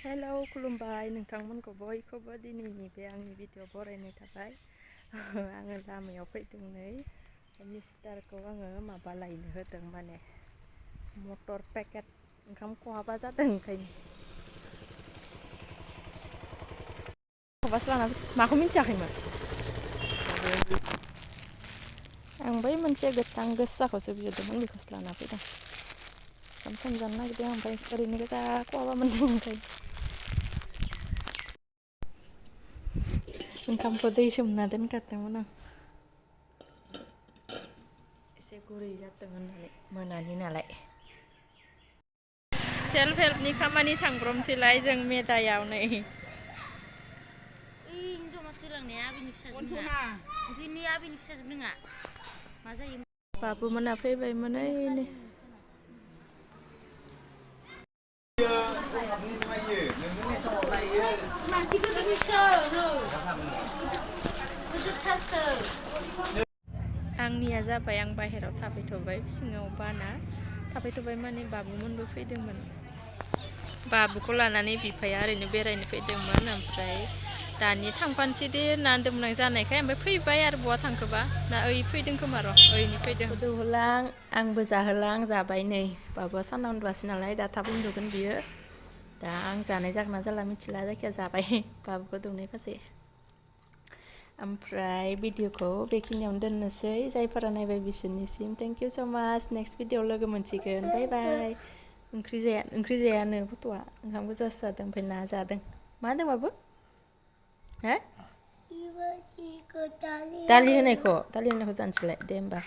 Hello खुलुमबाय नोंथांमोनखौ बयखौबो दिनैनि बे आंनि भिडिअ बरायनाय थाबाय। आङो लामायाव फैदों नै मिस्टारखौ आङो माबा लायनो होदों माने मटर पेकेट ओंखाम खहाबा जादों ओंखायनो खबासो लाना माखौ मिथियाखैमोन आं बै मोनसे गोथां गोसाखौसो बिहरदोंमोन बेखौसो लाना फैदों। ओंखाम सोमजानो नागिरदों ओमफ्राय ओरैनो गोजा खहाबा मोनदों ओमफ्राय ओंखामखौ दै सोमना दोनखादोंमोन आं एसे गुरै जाथों होननानै मोनानि नालाय। सेल्फ हेल्पनि खामानि थांब्रमसैलाय जों मेदायाव नै हिन्जाव मानसि सोलोंनाया आबैनि फिसाजो नङा ओमफ्राय आबैनि फिसाजो नङा मा जायो बाबु मोना फैबायमोन ओइनै मानसि गोदोरनिसो गोदोरथारसो आंनिया जाबाय आं बाहेरायाव थाफैथ'बाय सिङाव बाना थाफैथ'बाय माने बाबुमोनबो फैदोंमोन। बाबुखौ लानानै बिफाया ओरैनो बेरायनो फैदोंमोन ओमफ्राय दानि थांफानोसै दे होनना दोननाय जानायखाय ओमफ्राय फैबाय आरो बहा थांखोबा ना ओइ फैदों खोमा र' ओइनि फैदों दौहोलां आंबो जाहोलां जाबाय नै बाबुआ सानाव उन्दुवासै नालाय दा थाब उन्दुगोन बियो दा आं जानाय जागोना जाला मिथिला जायखिया जाबाय बाबुखौ दौनाय फासे ओमफ्राय भिडिअखौ बेखिनियावनो दोननोसै जायफोरा नायबाय बिसोरनिसिम थेंक इउ स' माच नेक्स्ट भिडिअआव लोगो मोनसिगोन बाय बाय। ओंख्रि जायानो गथ'आ ओंखाम गोजासो जादों ओमफ्राय ना जादों मा होनदों बाबु हो दालि होनायखौ जानोसैलाय दे होमबा।